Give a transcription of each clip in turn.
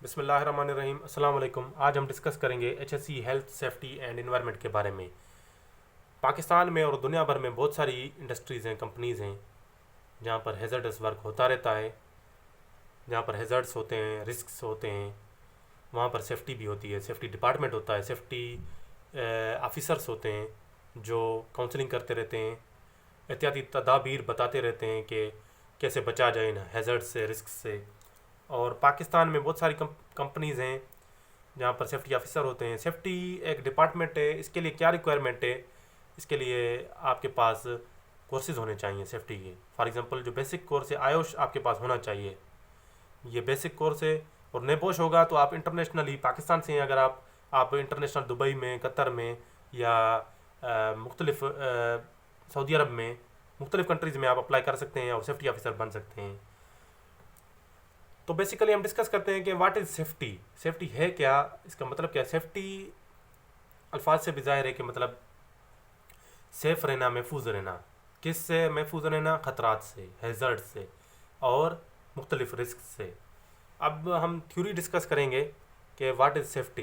बिस्मिल्लाहिर्रहमानिर्रहीम। अस्सलाम वालेकुम। आज हम डिस्कस करेंगे HSC health safety and environment के बारे में। पाकिस्तान में और दुनिया भर में बहुत सारी इंडस्ट्रीज़ हैं, कंपनीज़ हैं जहाँ पर हैज़र्डस वर्क होता रहता है, जहाँ पर हैज़र्ड्स होते हैं, रिस्क्स होते हैं। वहाँ पर सेफ्टी भी होती है, सेफ्टी डिपार्टमेंट होता है, सेफ्टी ऑफिसर्स होते हैं जो काउंसलिंग करते रहते हैं, एहतियाती तदाबीर बताते रहते हैं कि कैसे बचा जाए इन हैज़र्ड से, रिस्क से। और पाकिस्तान में बहुत सारी कंपनीज़ हैं जहाँ पर सेफ्टी ऑफिसर होते हैं। सेफ्टी एक डिपार्टमेंट है, इसके लिए क्या रिक्वायरमेंट है? इसके लिए आपके पास कोर्सेज़ होने चाहिए सेफ्टी के। फॉर एग्जांपल जो बेसिक कोर्स है आयोश आपके पास होना चाहिए, ये बेसिक कोर्स है। और नेपोश होगा तो आप इंटरनेशनली, पाकिस्तान से हैं अगर आप इंटरनेशनल दुबई में, कतर में या मुख्तलिफ सऊदी अरब में, मुख्तलिफ कंट्रीज़ में आप अप्लाई कर सकते हैं और सेफ्टी ऑफिसर बन सकते हैं। तो बेसिकली हम डिस्कस करते हैं कि व्हाट इज़ सेफ्टी। सेफ्टी है क्या, इसका मतलब क्या है? सेफ्टी अल्फाज से भी ज़ाहिर है कि मतलब सेफ़ रहना, महफूज रहना। किससे महफूज रहना? ख़तरात से, हैज़र्ड से और मुख्तलिफ रिस्क से। अब हम थ्योरी डिस्कस करेंगे कि व्हाट इज़ सेफ्टी,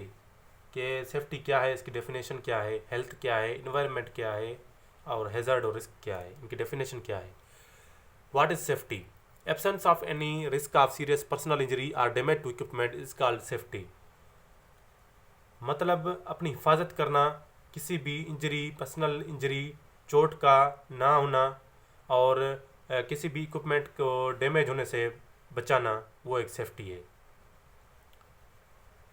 कि सेफ्टी क्या है, इसकी डेफिनेशन क्या है, हेल्थ क्या है, इन्वायरमेंट क्या है और हैज़र्ड और रिस्क क्या है, इनकी डेफिनेशन क्या है। What is safety? Absence of any risk of serious personal injury और damage to equipment is called safety. मतलब अपनी हिफाजत करना, किसी भी इंजरी, पर्सनल इंजरी, चोट का ना होना और किसी भी इक्विपमेंट को डैमेज होने से बचाना, वो एक सेफ्टी है।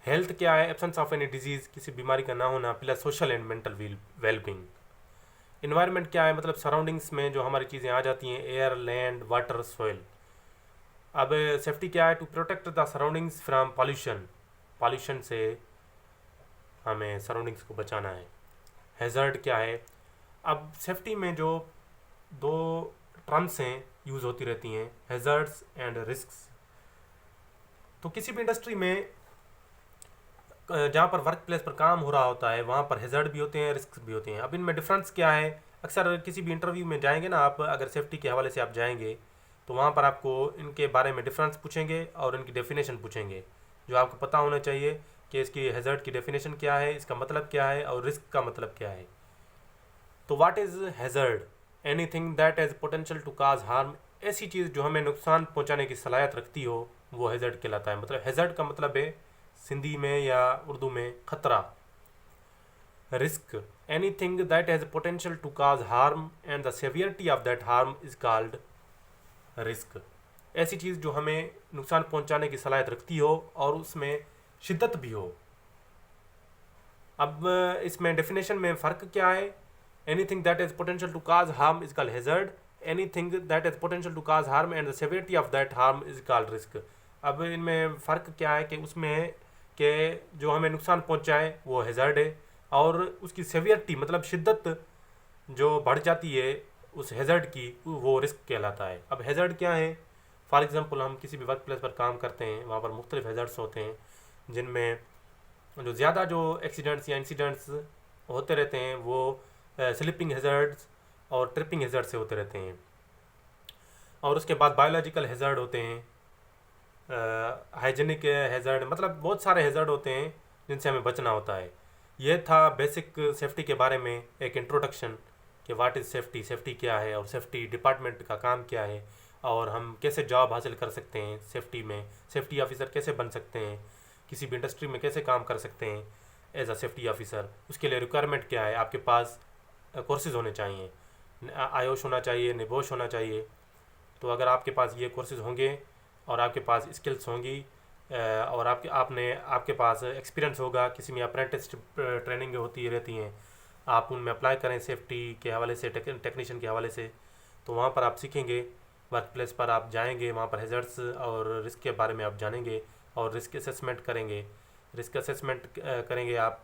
हेल्थ क्या है? एब्सेंस ऑफ एनी डिजीज़, किसी बीमारी का ना होना, plus social and mental wellbeing. Environment क्या है? मतलब सराउंडिंग्स में जो हमारी चीज़ें आ जाती हैं, एयर, लैंड, वाटर, सॉइल। अब सेफ्टी क्या है? To protect the surroundings from pollution, pollution से हमें सराउंडिंग्स को बचाना है। हैज़र्ड क्या है? अब सेफ्टी में जो दो टर्म्स हैं यूज़ होती रहती हैं, हैज़र्ड्स एंड रिस्क्स। तो किसी भी इंडस्ट्री में जहाँ पर वर्क प्लेस पर काम हो रहा होता है वहाँ पर हैज़र्ड भी होते हैं, रिस्क भी होते हैं। अब इनमें डिफरेंस क्या है? अक्सर किसी भी इंटरव्यू में जाएंगे ना आप, अगर सेफ्टी के हवाले से आप जाएंगे तो वहाँ पर आपको इनके बारे में डिफरेंस पूछेंगे और इनकी डेफिनेशन पूछेंगे, जो आपको पता होना चाहिए कि इसकी हैज़र्ड की डेफिनेशन क्या है, इसका मतलब क्या है और रिस्क का मतलब क्या है। तो what is hazard? Anything that has potential to cause harm. ऐसी चीज़ जो हमें नुकसान पहुँचाने की सलाहियत रखती हो, वो हैज़र्ड कहलाता है। मतलब हैज़र्ड का मतलब है सिंधी में या उर्दू में खतरा। Risk, anything that has potential to cause harm and the severity of that harm is called risk. ऐसी चीज़ जो हमें नुकसान पहुंचाने की सलाहियत रखती हो और उसमें शिद्दत भी हो। अब इसमें डेफिनेशन में फ़र्क क्या है? Anything that has potential to cause harm is called hazard, anything that has potential to cause harm and the severity of that harm is called risk. अब इनमें फ़र्क क्या है कि उसमें कि जो हमें नुकसान पहुंचाए वो हैज़र्ड है और उसकी सेवियरिटी मतलब शिद्दत जो बढ़ जाती है उस हैज़र्ड की, वो रिस्क कहलाता है। अब हैज़र्ड क्या है? फॉर एग्ज़ाम्पल हम किसी भी वर्क प्लेस पर काम करते हैं, वहाँ पर मुख्तलिफ हैज़र्ड्स होते हैं जिनमें जो ज़्यादा जो एक्सीडेंट्स या इंसिडेंट्स होते रहते हैं वो स्लिपिंग हैज़र्ड्स और ट्रिपिंग हैज़र्ड से होते रहते हैं। और उसके बाद बायोलॉजिकल हैज़र्ड होते हैं, हाइजीनिक हैज़र्ड, मतलब बहुत सारे हैज़र्ड होते हैं जिनसे हमें बचना होता है। ये था बेसिक सेफ्टी के बारे में एक इंट्रोडक्शन कि व्हाट इज़ सेफ्टी, सेफ्टी क्या है और सेफ्टी डिपार्टमेंट का काम क्या है और हम कैसे जॉब हासिल कर सकते हैं सेफ्टी में, सेफ्टी ऑफिसर कैसे बन सकते हैं, किसी भी इंडस्ट्री में कैसे काम कर सकते हैं एज अ सेफ्टी ऑफिसर। उसके लिए रिक्वायरमेंट क्या है? आपके पास कोर्सेज़ होने चाहिए, आयोश होना चाहिए, निबोश होना चाहिए। तो अगर आपके पास ये कोर्सेज़ होंगे और आपके पास स्किल्स होंगी और आपके पास एक्सपीरियंस होगा, किसी में अप्रेंटिस ट्रेनिंग होती रहती हैं, आप उनमें अप्लाई करें सेफ्टी के हवाले से, टेक्नीशियन के हवाले से, तो वहाँ पर आप सीखेंगे। वर्क प्लेस पर आप जाएंगे, वहाँ पर हैज़र्ड्स और रिस्क के बारे में आप जानेंगे और रिस्क असेसमेंट करेंगे। रिस्क असेसमेंट करेंगे आप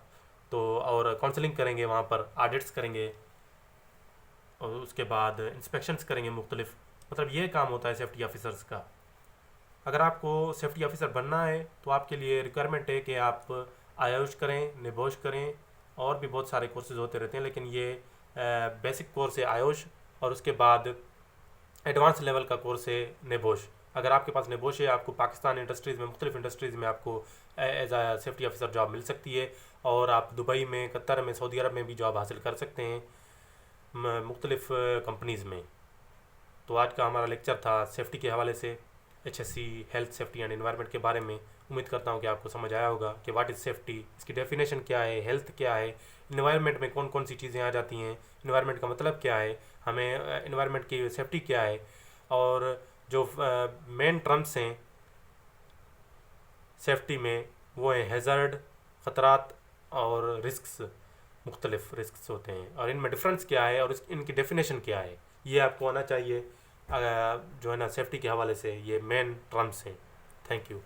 तो, और काउंसलिंग करेंगे, वहाँ पर ऑडिट्स करेंगे और उसके बाद इंस्पेक्शंस करेंगे मुख्तलिफ। मतलब ये काम होता है सेफ्टी ऑफिसर्स का। अगर आपको सेफ्टी ऑफिसर बनना है तो आपके लिए रिक्वायरमेंट है कि आप आयुष करें, निबोश करें, और भी बहुत सारे कोर्सेज होते रहते हैं, लेकिन ये बेसिक कोर्स है आयुष और उसके बाद एडवांस लेवल का कोर्स है निबोश। अगर आपके पास नेबोश है, आपको पाकिस्तान इंडस्ट्रीज़ में, मुख्तलिफ इंडस्ट्रीज़ में आपको एज आ सेफ्टी ऑफिसर जॉब मिल सकती है, और आप दुबई में, कतर में, सऊदी अरब में भी जॉब हासिल कर सकते हैं मुख्तलिफ कंपनीज़ में। तो आज का हमारा लेक्चर था सेफ़्टी के हवाले से, HSE health safety and environment के बारे में। उम्मीद करता हूँ कि आपको समझ आया होगा कि व्हाट इज़ सेफ्टी, इसकी डेफिनेशन क्या है, हेल्थ क्या है, एनवायरनमेंट में कौन कौन सी चीज़ें आ जाती हैं, एनवायरनमेंट का मतलब क्या है, हमें एनवायरनमेंट की सेफ्टी क्या है, और जो मेन टर्म्स हैं सेफ्टी में वो हैं हैज़र्ड, ख़तरात और रिस्क्स। मुख्तलिफ रिस्क्स होते हैं और इनमें डिफरेंस क्या है और इनकी डेफिनेशन क्या है, ये आपको आना चाहिए। जो है ना, सेफ्टी के हवाले से ये मेन टर्म्स हैं। Thank you.